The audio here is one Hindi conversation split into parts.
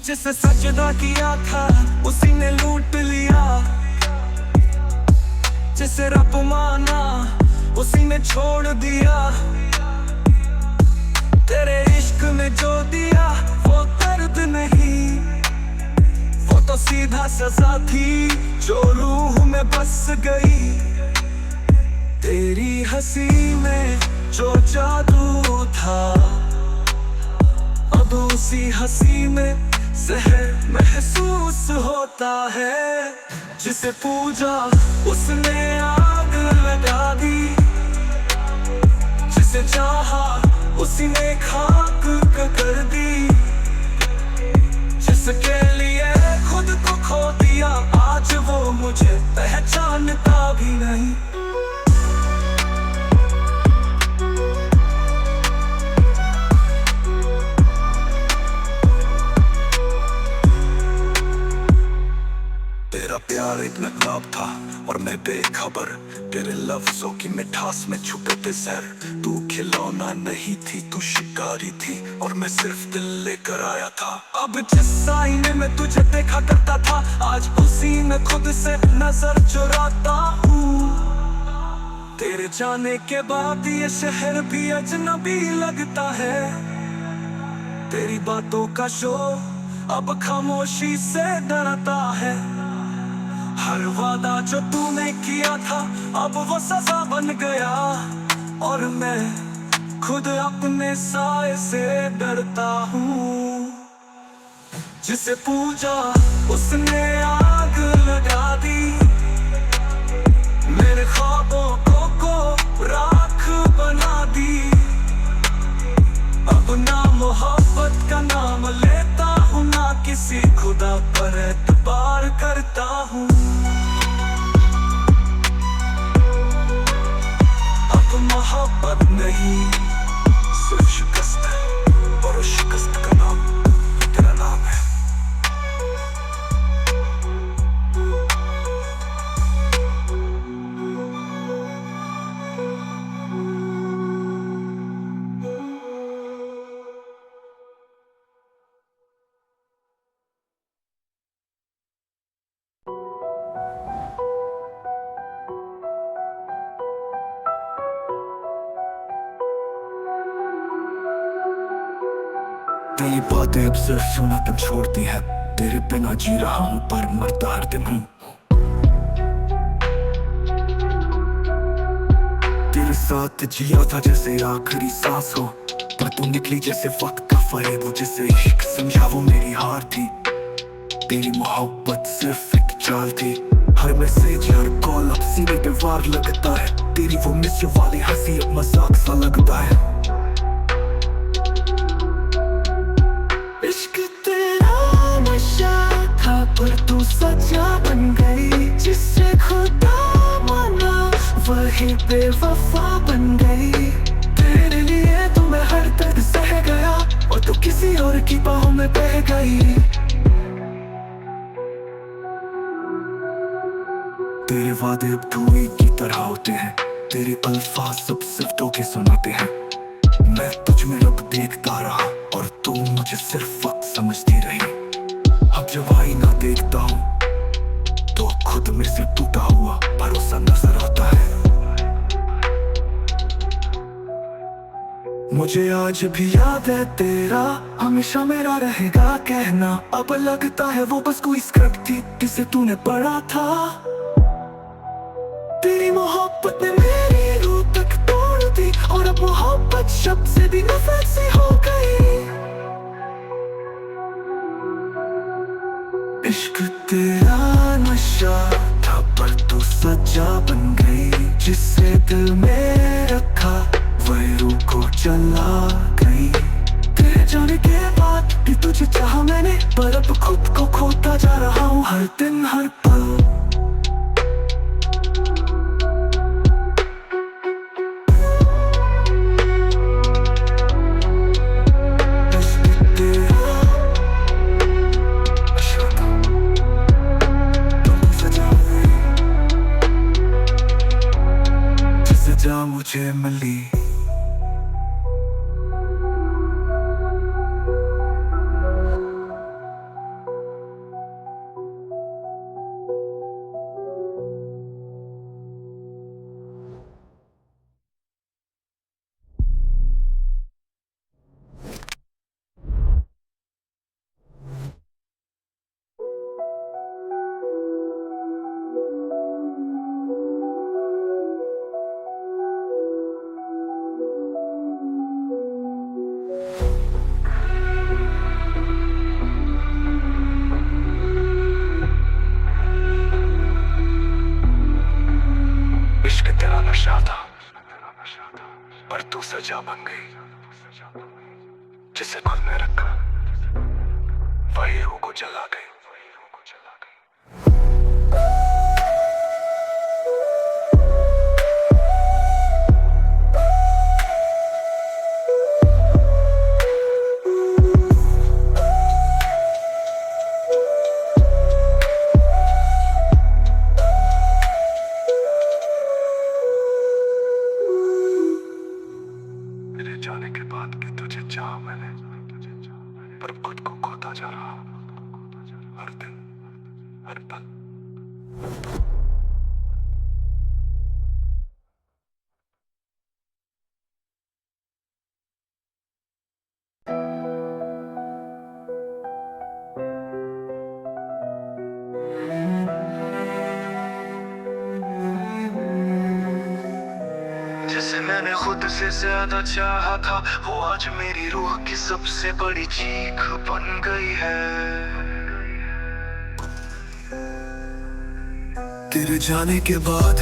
जिसे सजदा किया था उसी ने लूट लिया, जिसे रब माना उसी ने छोड़ दिया। तेरे इश्क में जो दिया वो दर्द नहीं, वो तो सीधा सजा थी जो रूह में बस गई। तेरी हंसी में जो जादू था अब उसी हंसी में जहर महसूस होता है। जिसे पूजा उसने आग लगा दी, जिसे चाहा उसी ने खाक कर दी। जिसके लिए खुद को खो दिया आज वो मुझे पहचानता भी नहीं। तेरा प्यार इतना ख्वाब था और मैं बेखबर, तेरे लफ्जों की मिठास में छुपे थे जहर। तू खिलौना नहीं थी, तू शिकारी थी और मैं सिर्फ दिल लेकर आया था। अब जिस आईने में तुझे देखा करता था आज उसी में खुद से नजर चुराता हूँ। तेरे जाने के बाद ये शहर भी अजनबी लगता है। तेरी बातों का शोर अब खामोशी से डरता है। हर वादा जो तूने किया था अब वो सजा बन गया और मैं खुद अपने साए से डरता हूँ। जिसे पूजा उसने आग लगा दी, मेरे ख्वाबों को राख बना दी। अब ना मोहब्बत का नाम लेता हूँ, ना किसी खुदा पर एतबार करता हूँ। अब मोहब्बत नहीं सिर्फ शिकस्त है और उस शिकस्त का नाम तेरा नाम है। तेरी बातें अब सिर्फ सुना तब छोड़ती है। तेरे बिना जी रहा हूँ पर मरता हर दिन हूँ। तेरे साथ जिया था जैसे आखिरी सांस हो, पर तू निकली जैसे वक्त का फरेब हो। जैसे इश्क समझा वो मेरी हार थी, तेरी मोहब्बत सिर्फ एक चाल थी। हर मैसेज हर कॉल अब सीने पे वार लगता है। तेरी वो मिस यू वाली हंसी अब मजाक सा लगता है। इश्क तेरा नशा था पर तू सच्चा बन गई। जिससे खुदा माना वही बेवफा बन गई। तेरे लिए तो मैं हर दर्द सह गया और तू किसी और की बाहों में बह गई। तेरे वादे अब धुएं की तरह होते हैं, तेरे अल्फाज सब सिर्फ धोखे सुनाते हैं। मैं तुझ में रब देखता रहा और तू मुझे सिर्फ वक्त समझती रही। अब जब आईना देखता हूँ तो खुद मेरे से टूटा हुआ भरोसा नजर आता है। मुझे आज भी याद है तेरा, हमेशा मेरा रहेगा कहना। अब लगता है वो बस कोई स्क्रिप्ट थी जिसे तूने पढ़ा था। तेरी मोहब्बत ने मेरी रूह तक तोड़ दी और अब मोहब्बत शब्द से भी नफरत सी हो गई। इश्क तेरा नशा था पर तू सच्चा बन गई। जिससे दिल में रखा वही रूह को जला गई। तेरे जाने के बाद भी तुझे चाहा मैंने, पर अब खुद को खोता जा रहा हूँ हर दिन हर पल। मुझे मिली नशा था, पर तू सजा बन गई। जिसे खुद ने रखा वही रूह को जला गई। मेरे जाने के बाद भी तुझे चाहा मैंने, पर खुद को खोता जा रहा हर दिन हर पल। जिसे मैंने खुद से ज्यादा चाहा था, वो आज मेरी रूह की सबसे बड़ी चीख बन गई है। तेरे जाने के बाद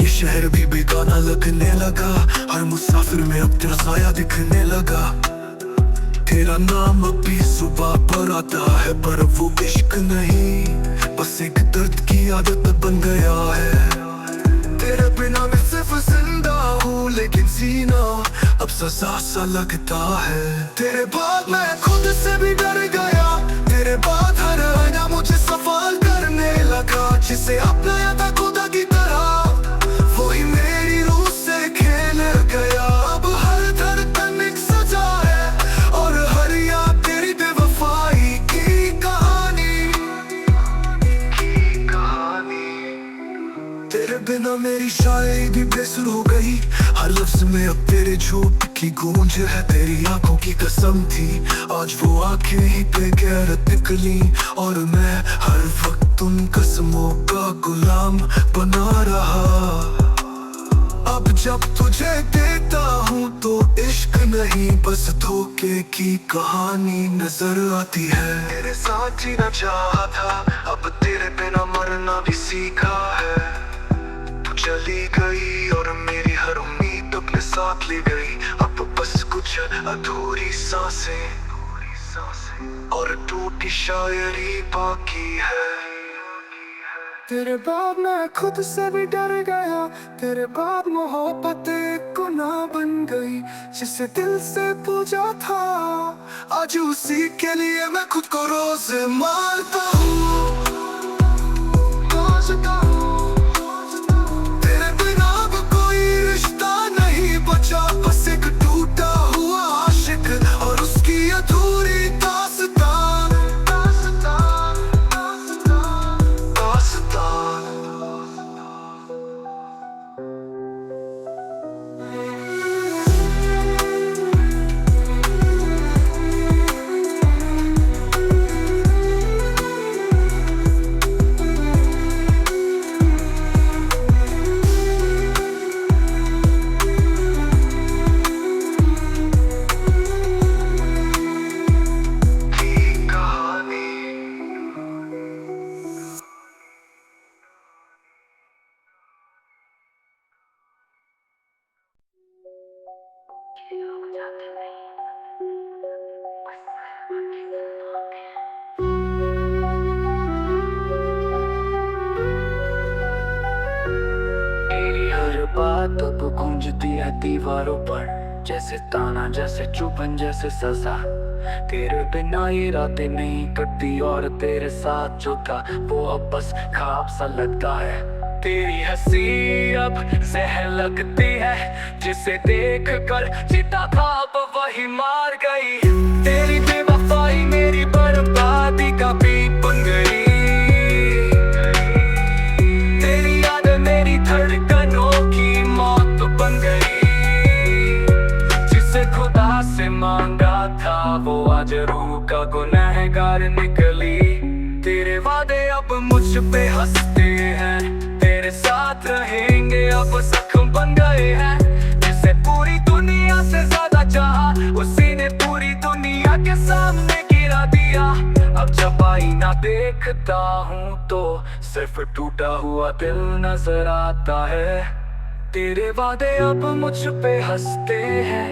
ये शहर भी बेगाना लगने लगा। हर मुसाफिर में अब तेरा साया दिखने लगा। तेरा नाम अब भी सुबह पर आता है, पर वो इश्क नहीं, बस एक दर्द की आदत बन गया है। तेरे बिना मैं सिर्फ जिंदा हूँ, लेकिन जीना अब सजा सा लगता है। तेरे बाद मैं खुद से भी डर गया। तेरे बाद हर आईना मुझे सवाल करने लगा। जिसे अपनाया था खुदा की तरह, वही मेरी रूह से खेल गया। अब हर धड़कन एक सजा है, और हर याद तेरी बेवफाई की कहानी। तेरे बिना मेरी शायरी भी बेसुर हो गई। हर लफ्ज में अब तेरे झूठ की गूंज है। तेरी आंखों की कसम थी, आज वो आंखें ही बेगैरत निकली। और मैं हर वक्त उन कसमों का गुलाम बना रहा। अब जब तुझे देता हूँ तो इश्क नहीं, बस धोखे की कहानी नजर आती है। तेरे साथ जीना चाहा था, अब तेरे बिना मरना भी सीखा है। तू चली गई और मेरी हर उम्मीद अपने साथ ले गई। अब बस कुछ अधूरी सांसें और टूटी शायरी बाकी है। तेरे बाद मैं खुद से भी डर गया। तेरे बाद मोहब्बत एक गुनाह बन गई। जिसे दिल से पूजा था, आज उसी के लिए मैं खुद को रोज मारता हूँ। तेरे बिना अब कोई रिश्ता नहीं बचा, बस एक टूटा हुआ आशिक और उसकी अधूरी दास्तान। बात अब गूंजती है दीवारों पर, जैसे ताना, जैसे चुपन, जैसे सजा। तेरे बिना ये रातें नहीं कटती, और तेरे साथ जो था वो अब बस ख्वाब सा लगता है। तेरी हंसी अब जहर लगती है, जिसे देख कर जीता था अब वही मार गई। तेरी बेवफाई मेरी बर्बादी का बीप बन गई। तेरी याद मेरी धड़कनों की मौत बन गई। जिसे खुदा से मांगा था वो आज रूह का गुनहगार निकली। तेरे वादे अब मुझ पे हंसते हैं, तेरे साथ रहेंगे अब जख्म बन गए हैं। जिसे पूरी दुनिया से ज्यादा चाहा, उसी ने पूरी दुनिया के सामने गिरा दिया। अब जब आईना देखता हूँ तो सिर्फ टूटा हुआ दिल नजर आता है। तेरे वादे अब मुझ पे हंसते हैं,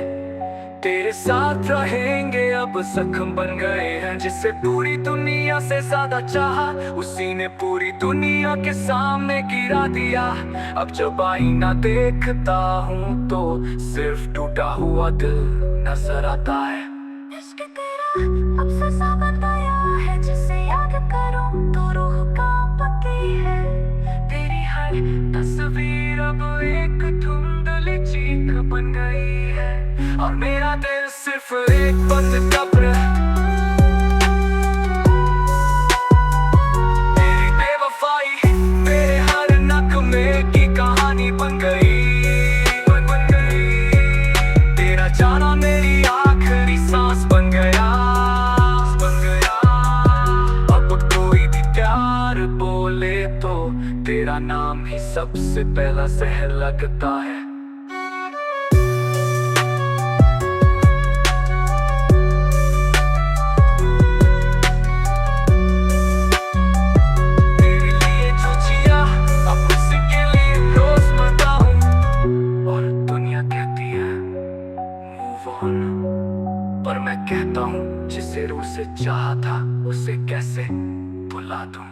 तेरे साथ रहेंगे अब जख्म बन गए हैं। जिसे पूरी दुनिया से ज्यादा चाहा, उसी ने पूरी दुनिया के सामने गिरा दिया। अब जब आईना देखता हूँ तो सिर्फ टूटा हुआ दिल नजर आता है। इश्क तेरा अब सजा बन गया है, जिसे याद करूं तो रूह कांपती है। तेरी हर तस्वीर अब एक धुंधली चीख बन गई है, और मेरा दिल सिर्फ एक बंद कब्र। तेरी बेवफाई मेरे हर नगमे की कहानी बन गई। तेरा जाना मेरी आखिरी सांस बन गया। अब कोई भी प्यार बोले तो तेरा नाम ही सबसे पहला जहर लगता है। तेरे लिए जो जिया अब उसी के लिए रोज मरता हूँ, और दुनिया कहती है मूव ऑन, पर मैं कहता हूँ जिसे रूह से चाहा था उसे कैसे भुला दूं।